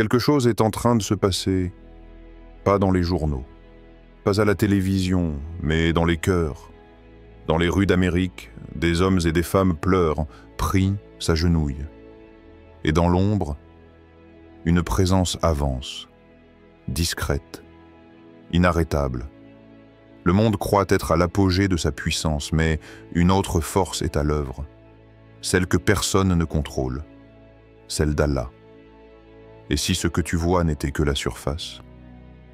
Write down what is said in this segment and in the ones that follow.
Quelque chose est en train de se passer, pas dans les journaux, pas à la télévision, mais dans les cœurs. Dans les rues d'Amérique, des hommes et des femmes pleurent, prient, s'agenouillent. Et dans l'ombre, une présence avance, discrète, inarrêtable. Le monde croit être à l'apogée de sa puissance, mais une autre force est à l'œuvre, celle que personne ne contrôle, celle d'Allah. Et si ce que tu vois n'était que la surface?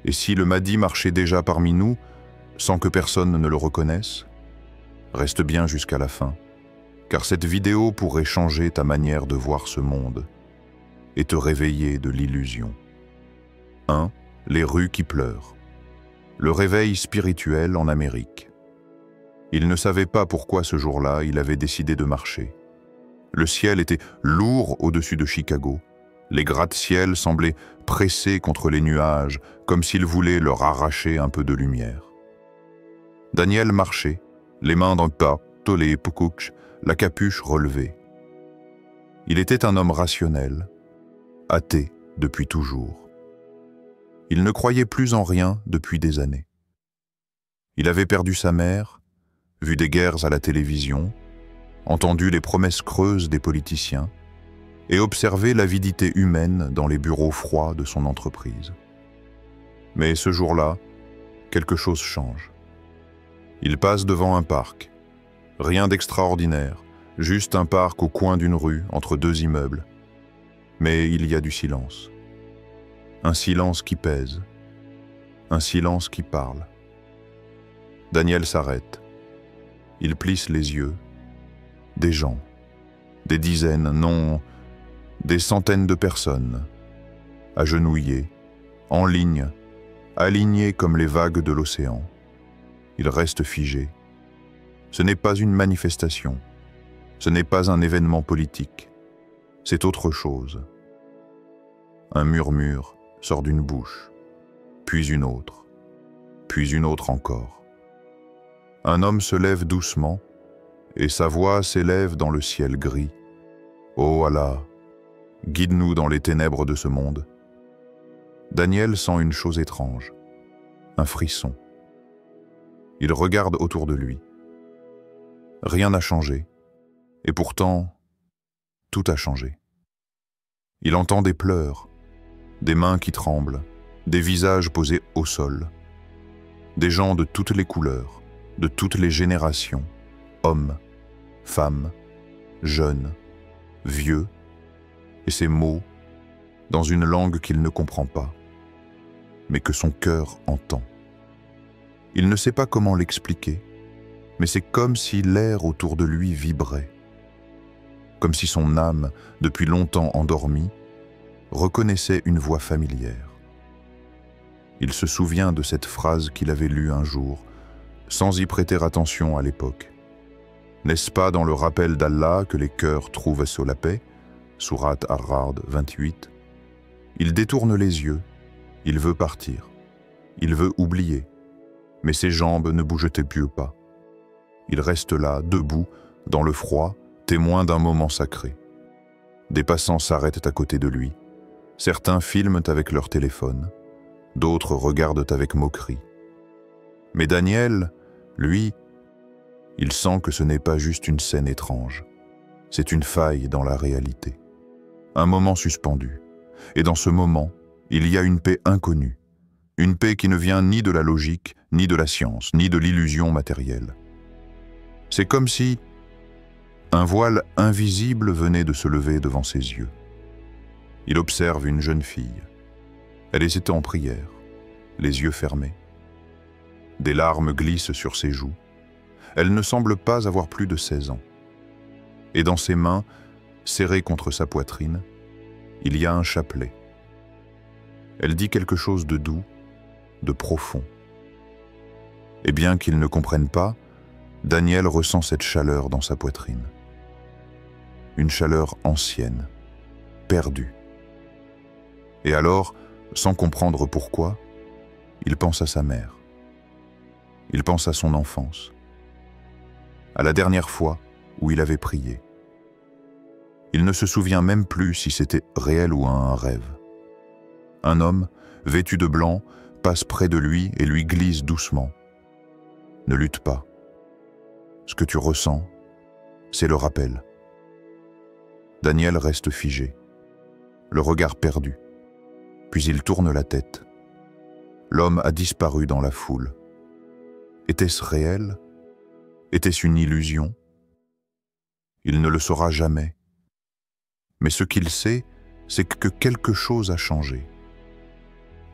Et si le Mahdi marchait déjà parmi nous, sans que personne ne le reconnaisse? Reste bien jusqu'à la fin, car cette vidéo pourrait changer ta manière de voir ce monde et te réveiller de l'illusion. 1. Les rues qui pleurent. Le réveil spirituel en Amérique. Il ne savait pas pourquoi ce jour-là il avait décidé de marcher. Le ciel était lourd au-dessus de Chicago. Les gratte-ciel semblaient pressés contre les nuages, comme s'ils voulaient leur arracher un peu de lumière. Daniel marchait, les mains dans le les poucouches, la capuche relevée. Il était un homme rationnel, athée depuis toujours. Il ne croyait plus en rien depuis des années. Il avait perdu sa mère, vu des guerres à la télévision, entendu les promesses creuses des politiciens et observé l'avidité humaine dans les bureaux froids de son entreprise. Mais ce jour-là, quelque chose change. Il passe devant un parc. Rien d'extraordinaire, juste un parc au coin d'une rue entre deux immeubles. Mais il y a du silence. Un silence qui pèse. Un silence qui parle. Daniel s'arrête. Il plisse les yeux. Des gens. Des dizaines, non, des centaines de personnes. Agenouillés, en ligne, alignés comme les vagues de l'océan. Il reste figé. Ce n'est pas une manifestation. Ce n'est pas un événement politique. C'est autre chose. Un murmure sort d'une bouche, puis une autre encore. Un homme se lève doucement, et sa voix s'élève dans le ciel gris. Ô Allah, guide-nous dans les ténèbres de ce monde. Daniel sent une chose étrange, un frisson. Il regarde autour de lui. Rien n'a changé, et pourtant, tout a changé. Il entend des pleurs, des mains qui tremblent, des visages posés au sol, des gens de toutes les couleurs, de toutes les générations, hommes, femmes, jeunes, vieux, et ces mots, dans une langue qu'il ne comprend pas, mais que son cœur entend. Il ne sait pas comment l'expliquer, mais c'est comme si l'air autour de lui vibrait, comme si son âme, depuis longtemps endormie, reconnaissait une voix familière. Il se souvient de cette phrase qu'il avait lue un jour, sans y prêter attention à l'époque. N'est-ce pas dans le rappel d'Allah que les cœurs trouvent la paix? Sourate Ar-Ra'd 28. Il détourne les yeux, il veut partir, il veut oublier, mais ses jambes ne bougent plus pas. Il reste là, debout, dans le froid, témoin d'un moment sacré. Des passants s'arrêtent à côté de lui. Certains filment avec leur téléphone, d'autres regardent avec moquerie. Mais Daniel, lui, il sent que ce n'est pas juste une scène étrange. C'est une faille dans la réalité. Un moment suspendu. Et dans ce moment, il y a une paix inconnue. Une paix qui ne vient ni de la logique, ni de la science, ni de l'illusion matérielle. C'est comme si un voile invisible venait de se lever devant ses yeux. Il observe une jeune fille. Elle était en prière, les yeux fermés. Des larmes glissent sur ses joues. Elle ne semble pas avoir plus de 16 ans. Et dans ses mains, serrées contre sa poitrine, il y a un chapelet. Elle dit quelque chose de doux, de profond. Et bien qu'il ne comprenne pas, Daniel ressent cette chaleur dans sa poitrine. Une chaleur ancienne, perdue. Et alors, sans comprendre pourquoi, il pense à sa mère. Il pense à son enfance. À la dernière fois où il avait prié. Il ne se souvient même plus si c'était réel ou un rêve. Un homme, vêtu de blanc, passe près de lui et lui glisse doucement. Ne lutte pas. Ce que tu ressens, c'est le rappel. Daniel reste figé, le regard perdu. Puis il tourne la tête. L'homme a disparu dans la foule. Était-ce réel? Était-ce une illusion? Il ne le saura jamais. Mais ce qu'il sait, c'est que quelque chose a changé.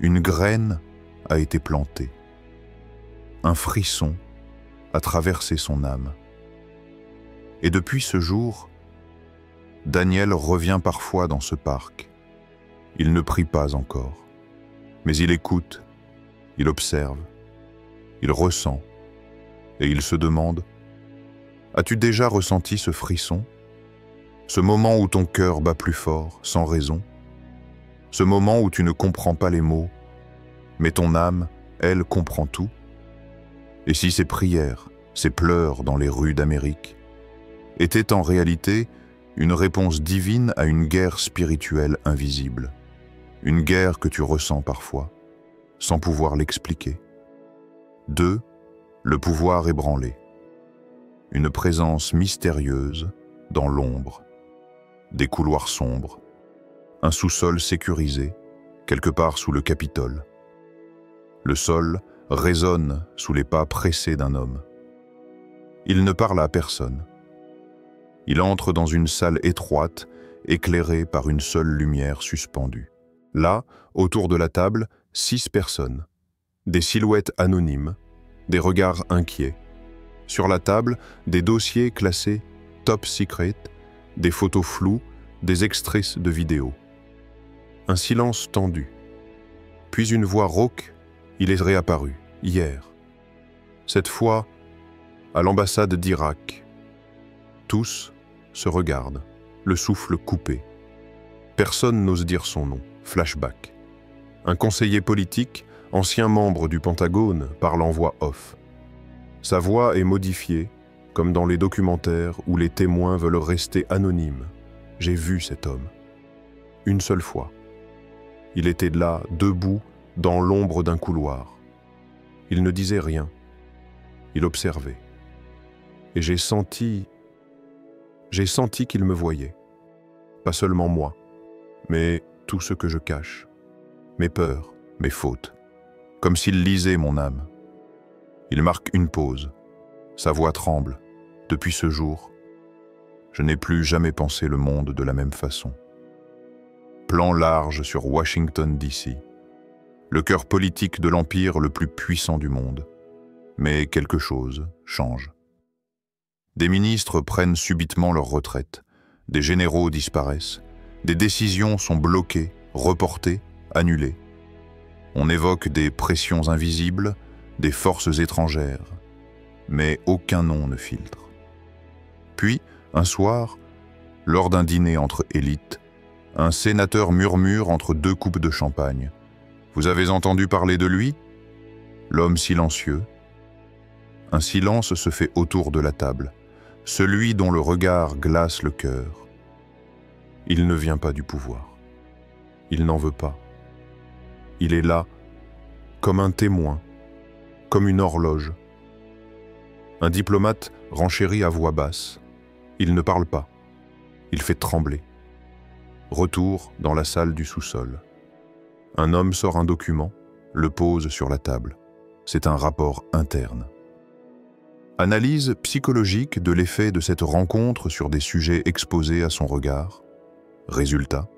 Une graine a été plantée. Un frisson a traversé son âme. Et depuis ce jour, Daniel revient parfois dans ce parc. Il ne prie pas encore, mais il écoute, il observe, il ressent, et il se demande: as-tu déjà ressenti ce frisson? Ce moment où ton cœur bat plus fort, sans raison? Ce moment où tu ne comprends pas les mots, mais ton âme, elle, comprend tout? Et si ces prières, ces pleurs dans les rues d'Amérique étaient en réalité une réponse divine à une guerre spirituelle invisible, une guerre que tu ressens parfois, sans pouvoir l'expliquer? 2. Le pouvoir ébranlé. Une présence mystérieuse dans l'ombre, des couloirs sombres, un sous-sol sécurisé, quelque part sous le Capitole. Le sol résonne sous les pas pressés d'un homme. Il ne parle à personne. Il entre dans une salle étroite, éclairée par une seule lumière suspendue. Là, autour de la table, 6 personnes. Des silhouettes anonymes, des regards inquiets. Sur la table, des dossiers classés « Top Secret », des photos floues, des extraits de vidéos. Un silence tendu. Puis une voix rauque, il est réapparu, hier. Cette fois, à l'ambassade d'Irak. Tous se regardent, le souffle coupé. Personne n'ose dire son nom. Flashback. Un conseiller politique, ancien membre du Pentagone, parle en voix off. Sa voix est modifiée, comme dans les documentaires où les témoins veulent rester anonymes. J'ai vu cet homme. Une seule fois. Il était là, debout, dans l'ombre d'un couloir. Il ne disait rien. Il observait. Et j'ai senti qu'il me voyait. Pas seulement moi, mais tout ce que je cache. Mes peurs, mes fautes. Comme s'il lisait mon âme. Il marque une pause. Sa voix tremble. Depuis ce jour, je n'ai plus jamais pensé le monde de la même façon. Plan large sur Washington, D.C. Le cœur politique de l'empire le plus puissant du monde. Mais quelque chose change. Des ministres prennent subitement leur retraite. Des généraux disparaissent. Des décisions sont bloquées, reportées, annulées. On évoque des pressions invisibles, des forces étrangères. Mais aucun nom ne filtre. Puis, un soir, lors d'un dîner entre élites, un sénateur murmure entre 2 coupes de champagne. « Vous avez entendu parler de lui ?» L'homme silencieux. Un silence se fait autour de la table, celui dont le regard glace le cœur. Il ne vient pas du pouvoir. Il n'en veut pas. Il est là, comme un témoin, comme une horloge. Un diplomate renchérit à voix basse. Il ne parle pas. Il fait trembler. Retour dans la salle du sous-sol. Un homme sort un document, le pose sur la table. C'est un rapport interne. Analyse psychologique de l'effet de cette rencontre sur des sujets exposés à son regard. Résultat,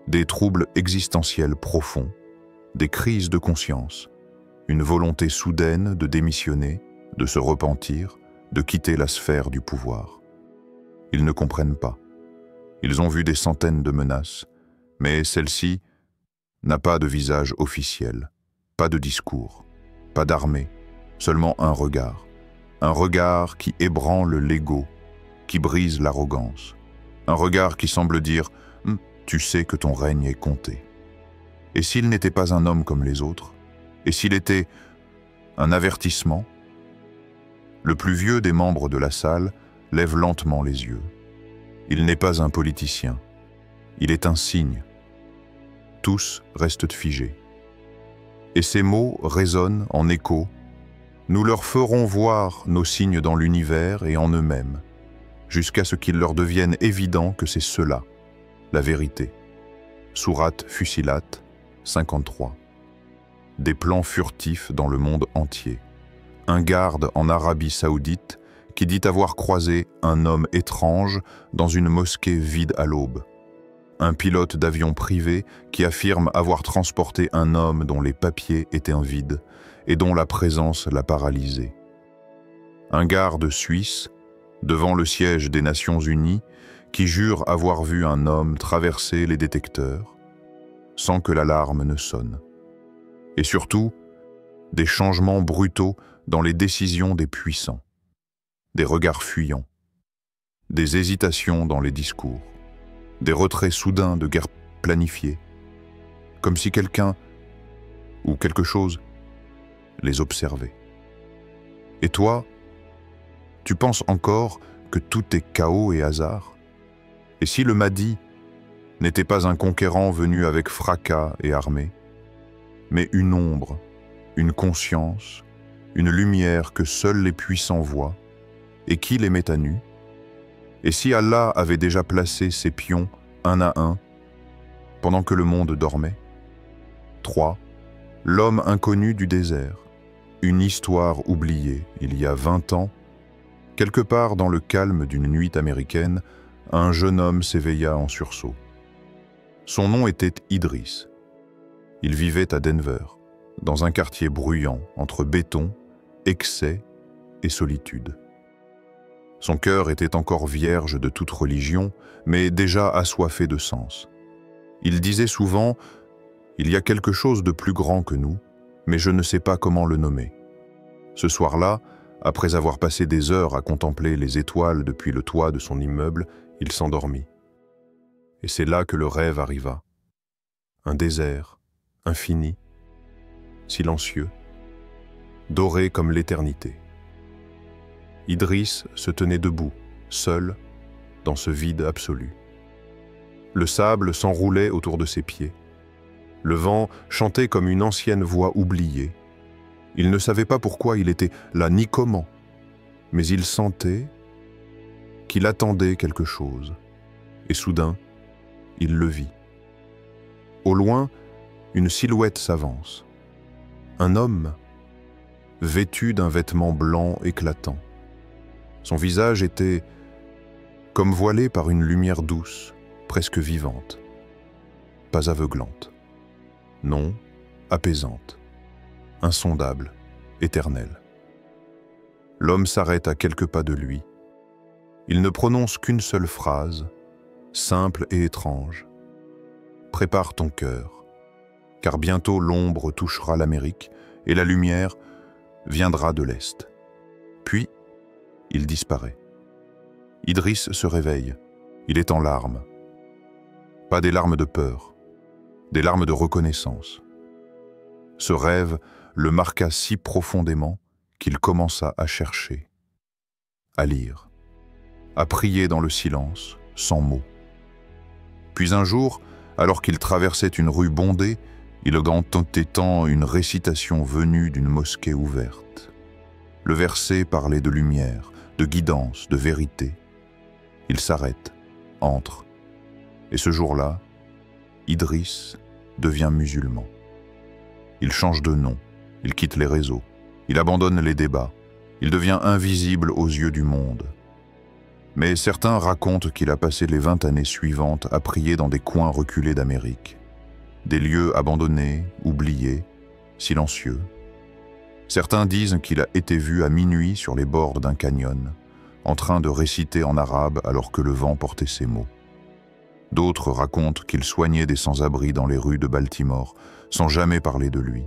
des troubles existentiels profonds, des crises de conscience, une volonté soudaine de démissionner, de se repentir, de quitter la sphère du pouvoir. Ils ne comprennent pas. Ils ont vu des centaines de menaces, mais celle-ci n'a pas de visage officiel, pas de discours, pas d'armée, seulement un regard qui ébranle l'ego, qui brise l'arrogance, un regard qui semble dire « tu sais que ton règne est compté ». Et s'il n'était pas un homme comme les autres, et s'il était un avertissement, le plus vieux des membres de la salle lève lentement les yeux. Il n'est pas un politicien, il est un signe. tous restent figés. Et ces mots résonnent en écho. Nous leur ferons voir nos signes dans l'univers et en eux-mêmes, jusqu'à ce qu'il leur devienne évident que c'est cela, la vérité. Sourate Fussilat 53. Des plans furtifs dans le monde entier. Un garde en Arabie Saoudite qui dit avoir croisé un homme étrange dans une mosquée vide à l'aube. Un pilote d'avion privé qui affirme avoir transporté un homme dont les papiers étaient en vide et dont la présence l'a paralysé. Un garde suisse, devant le siège des Nations Unies, qui jure avoir vu un homme traverser les détecteurs sans que l'alarme ne sonne. Et surtout, des changements brutaux dans les décisions des puissants, des regards fuyants, des hésitations dans les discours, des retraits soudains de guerre planifiés, comme si quelqu'un ou quelque chose les observait. Et toi, tu penses encore que tout est chaos et hasard? Et si le Mahdi n'était pas un conquérant venu avec fracas et armée, mais une ombre, une conscience, une lumière que seuls les puissants voient, et qui les met à nu? Et si Allah avait déjà placé ses pions un à un, pendant que le monde dormait? 3. L'homme inconnu du désert, une histoire oubliée il y a 20 ans. Quelque part dans le calme d'une nuit américaine, un jeune homme s'éveilla en sursaut. Son nom était Idriss. Il vivait à Denver, dans un quartier bruyant entre béton, excès et solitude. Son cœur était encore vierge de toute religion, mais déjà assoiffé de sens. Il disait souvent « Il y a quelque chose de plus grand que nous, mais je ne sais pas comment le nommer ». Ce soir-là, après avoir passé des heures à contempler les étoiles depuis le toit de son immeuble, il s'endormit. Et c'est là que le rêve arriva. Un désert, infini, silencieux, doré comme l'éternité. Idriss se tenait debout, seul, dans ce vide absolu. Le sable s'enroulait autour de ses pieds. Le vent chantait comme une ancienne voix oubliée. Il ne savait pas pourquoi il était là ni comment, mais il sentait qu'il attendait quelque chose. Et soudain, il le vit. Au loin, une silhouette s'avance. Un homme, vêtu d'un vêtement blanc éclatant. Son visage était comme voilé par une lumière douce, presque vivante. Pas aveuglante. Non, apaisante. Insondable, éternelle. L'homme s'arrête à quelques pas de lui. Il ne prononce qu'une seule phrase, simple et étrange. Prépare ton cœur, car bientôt l'ombre touchera l'Amérique et la lumière viendra de l'Est. Puis, il disparaît. Idriss se réveille. Il est en larmes. Pas des larmes de peur, des larmes de reconnaissance. Ce rêve le marqua si profondément qu'il commença à chercher, à lire, à prier dans le silence, sans mots. Puis un jour, alors qu'il traversait une rue bondée, il entend une récitation venue d'une mosquée ouverte. Le verset parlait de lumière, de guidance, de vérité. Il s'arrête, entre. Et ce jour-là, Idriss devient musulman. Il change de nom, il quitte les réseaux, il abandonne les débats, il devient invisible aux yeux du monde. Mais certains racontent qu'il a passé les 20 années suivantes à prier dans des coins reculés d'Amérique. Des lieux abandonnés, oubliés, silencieux. Certains disent qu'il a été vu à minuit sur les bords d'un canyon, en train de réciter en arabe alors que le vent portait ses mots. D'autres racontent qu'il soignait des sans-abri dans les rues de Baltimore, sans jamais parler de lui.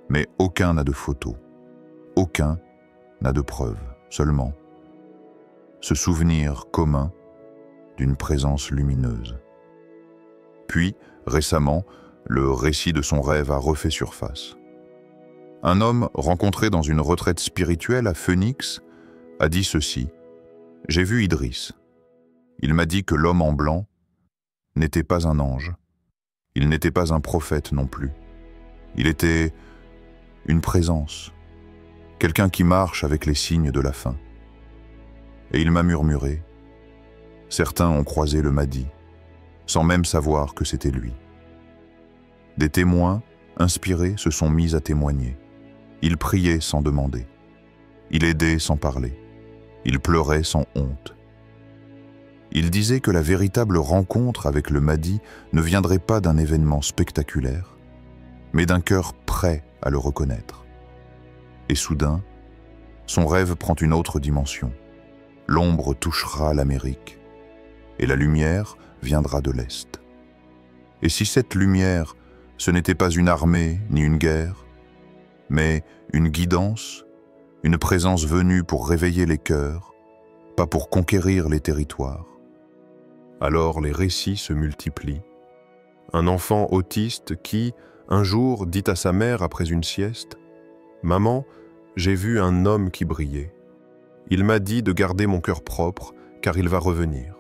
Mais aucun n'a de photos, aucun n'a de preuves, seulement ce souvenir commun d'une présence lumineuse. Puis, récemment, le récit de son rêve a refait surface. Un homme rencontré dans une retraite spirituelle à Phoenix a dit ceci: « J'ai vu Idriss. Il m'a dit que l'homme en blanc n'était pas un ange. Il n'était pas un prophète non plus. Il était une présence, quelqu'un qui marche avec les signes de la fin. Et il m'a murmuré. Certains ont croisé le Mahdi, sans même savoir que c'était lui. Des témoins, inspirés, se sont mis à témoigner. Il priait sans demander. Il aidait sans parler. Il pleurait sans honte. Il disait que la véritable rencontre avec le Mahdi ne viendrait pas d'un événement spectaculaire, mais d'un cœur prêt à le reconnaître. Et soudain, son rêve prend une autre dimension. L'ombre touchera l'Amérique, et la lumière viendra de l'Est. Et si cette lumière, ce n'était pas une armée ni une guerre, mais une guidance, une présence venue pour réveiller les cœurs, pas pour conquérir les territoires. Alors les récits se multiplient. Un enfant autiste qui, un jour, dit à sa mère après une sieste, « Maman, j'ai vu un homme qui brillait. Il m'a dit de garder mon cœur propre, car il va revenir. »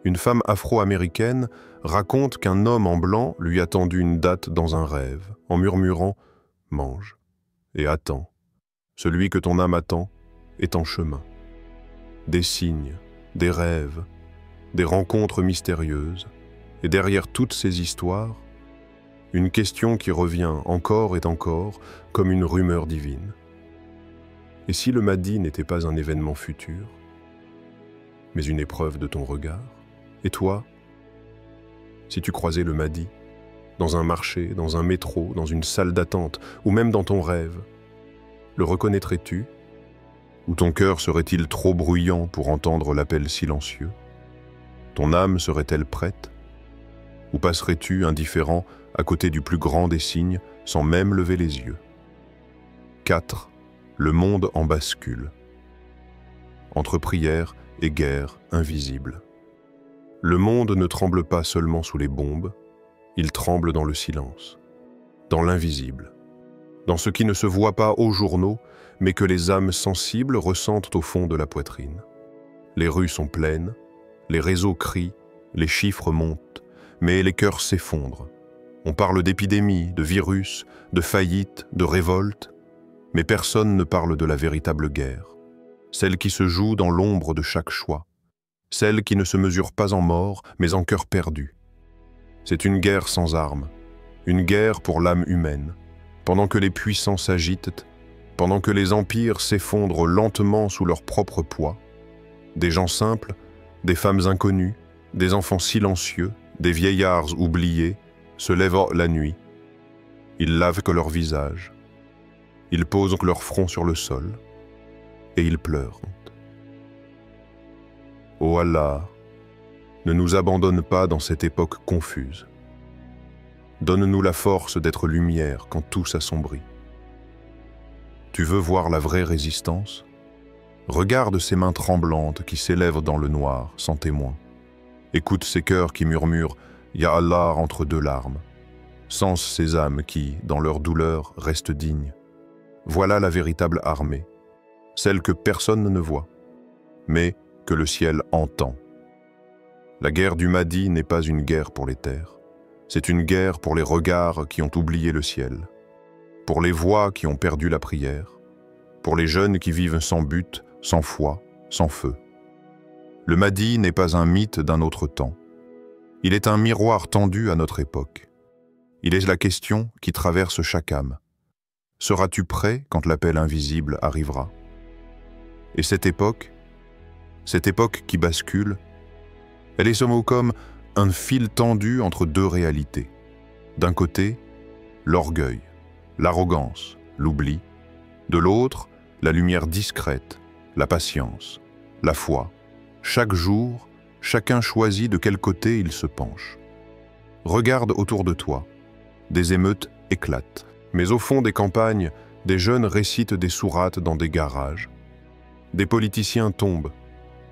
Une femme afro-américaine raconte qu'un homme en blanc lui a tendu une date dans un rêve, en murmurant « Mange et attends. Celui que ton âme attend est en chemin. » Des signes, des rêves, des rencontres mystérieuses, et derrière toutes ces histoires, une question qui revient encore et encore comme une rumeur divine. Et si le Mahdi n'était pas un événement futur, mais une épreuve de ton regard? Et toi, si tu croisais le Mahdi, dans un marché, dans un métro, dans une salle d'attente, ou même dans ton rêve, le reconnaîtrais-tu? Ou ton cœur serait-il trop bruyant pour entendre l'appel silencieux? Ton âme serait-elle prête? Ou passerais-tu, indifférent, à côté du plus grand des signes, sans même lever les yeux? 4. Le monde en bascule. Entre prière et guerre invisible. Le monde ne tremble pas seulement sous les bombes, il tremble dans le silence, dans l'invisible, dans ce qui ne se voit pas aux journaux, mais que les âmes sensibles ressentent au fond de la poitrine. Les rues sont pleines, les réseaux crient, les chiffres montent, mais les cœurs s'effondrent. On parle d'épidémies, de virus, de faillites, de révoltes, mais personne ne parle de la véritable guerre, celle qui se joue dans l'ombre de chaque choix, celle qui ne se mesure pas en mort, mais en cœur perdu. C'est une guerre sans armes, une guerre pour l'âme humaine, pendant que les puissants s'agitent, pendant que les empires s'effondrent lentement sous leur propre poids. Des gens simples, des femmes inconnues, des enfants silencieux, des vieillards oubliés, se lèvent la nuit. Ils lavent que leur visage, ils posent leur front sur le sol, et ils pleurent. Ô Allah, ne nous abandonne pas dans cette époque confuse. Donne-nous la force d'être lumière quand tout s'assombrit. Tu veux voir la vraie résistance? Regarde ces mains tremblantes qui s'élèvent dans le noir, sans témoin. Écoute ces cœurs qui murmurent « Ya Allah » entre deux larmes. Sens ces âmes qui, dans leur douleur, restent dignes. Voilà la véritable armée, celle que personne ne voit, mais que le ciel entend. La guerre du Mahdi n'est pas une guerre pour les terres, c'est une guerre pour les regards qui ont oublié le ciel, pour les voix qui ont perdu la prière, pour les jeunes qui vivent sans but, sans foi, sans feu. Le Mahdi n'est pas un mythe d'un autre temps. Il est un miroir tendu à notre époque. Il est la question qui traverse chaque âme. Seras-tu prêt quand l'appel invisible arrivera? Et cette époque qui bascule, elle est somme comme un fil tendu entre deux réalités. D'un côté, l'orgueil, l'arrogance, l'oubli. De l'autre, la lumière discrète, la patience, la foi. Chaque jour, chacun choisit de quel côté il se penche. Regarde autour de toi. Des émeutes éclatent. Mais au fond des campagnes, des jeunes récitent des sourates dans des garages. Des politiciens tombent.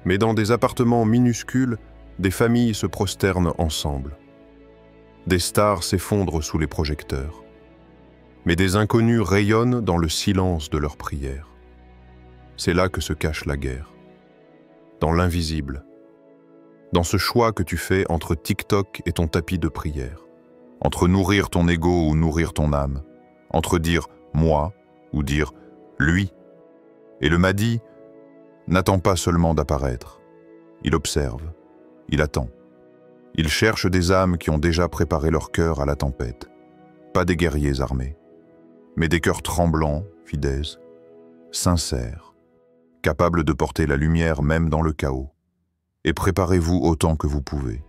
Mais dans des appartements minuscules, des familles se prosternent ensemble. Des stars s'effondrent sous les projecteurs. Mais des inconnus rayonnent dans le silence de leurs prières. C'est là que se cache la guerre. Dans l'invisible. Dans ce choix que tu fais entre TikTok et ton tapis de prière. entre nourrir ton ego ou nourrir ton âme, entre dire « moi » ou dire « lui ». Et le Mahdi n'attend pas seulement d'apparaître. Il observe, il attend. Il cherche des âmes qui ont déjà préparé leur cœur à la tempête. Pas des guerriers armés, mais des cœurs tremblants, fidèles, sincères, capables de porter la lumière même dans le chaos. Et préparez-vous autant que vous pouvez.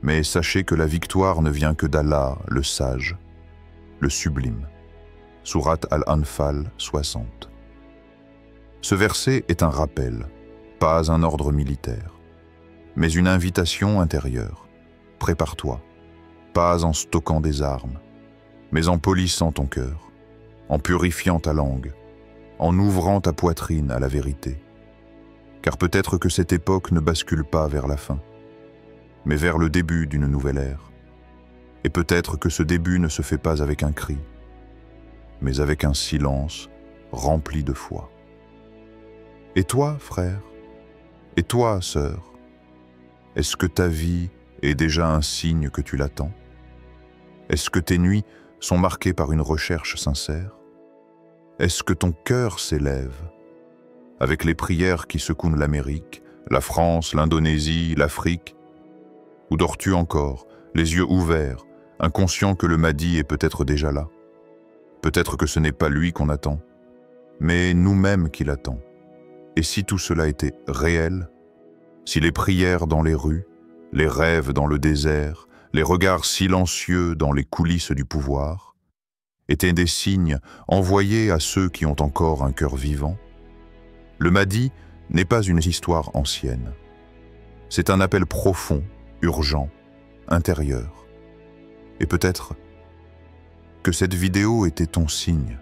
Mais sachez que la victoire ne vient que d'Allah, le sage, le sublime. Sourate Al-Anfal 60. Ce verset est un rappel, pas un ordre militaire, mais une invitation intérieure. Prépare-toi, pas en stockant des armes, mais en polissant ton cœur, en purifiant ta langue, en ouvrant ta poitrine à la vérité. Car peut-être que cette époque ne bascule pas vers la fin, mais vers le début d'une nouvelle ère. Et peut-être que ce début ne se fait pas avec un cri, mais avec un silence rempli de foi. Et toi, frère? Et toi, sœur? Est-ce que ta vie est déjà un signe que tu l'attends? Est-ce que tes nuits sont marquées par une recherche sincère? Est-ce que ton cœur s'élève avec les prières qui secouent l'Amérique, la France, l'Indonésie, l'Afrique? Ou dors-tu encore, les yeux ouverts, inconscient que le Mahdi est peut-être déjà là? Peut-être que ce n'est pas lui qu'on attend, mais nous-mêmes qui l'attend. Et si tout cela était réel, si les prières dans les rues, les rêves dans le désert, les regards silencieux dans les coulisses du pouvoir, étaient des signes envoyés à ceux qui ont encore un cœur vivant? Le Mahdi n'est pas une histoire ancienne. C'est un appel profond, urgent, intérieur. Et peut-être que cette vidéo était ton signe.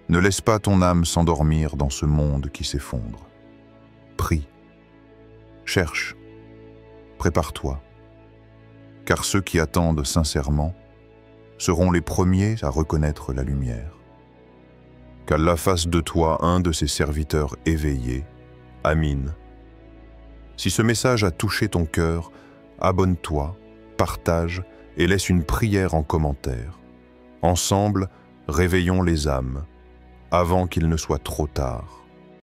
Ne laisse pas ton âme s'endormir dans ce monde qui s'effondre. Prie, cherche, prépare-toi, car ceux qui attendent sincèrement seront les premiers à reconnaître la lumière. Qu'Allah fasse de toi un de ses serviteurs éveillés. Amin. Si ce message a touché ton cœur, abonne-toi, partage et laisse une prière en commentaire. Ensemble, réveillons les âmes, avant qu'il ne soit trop tard.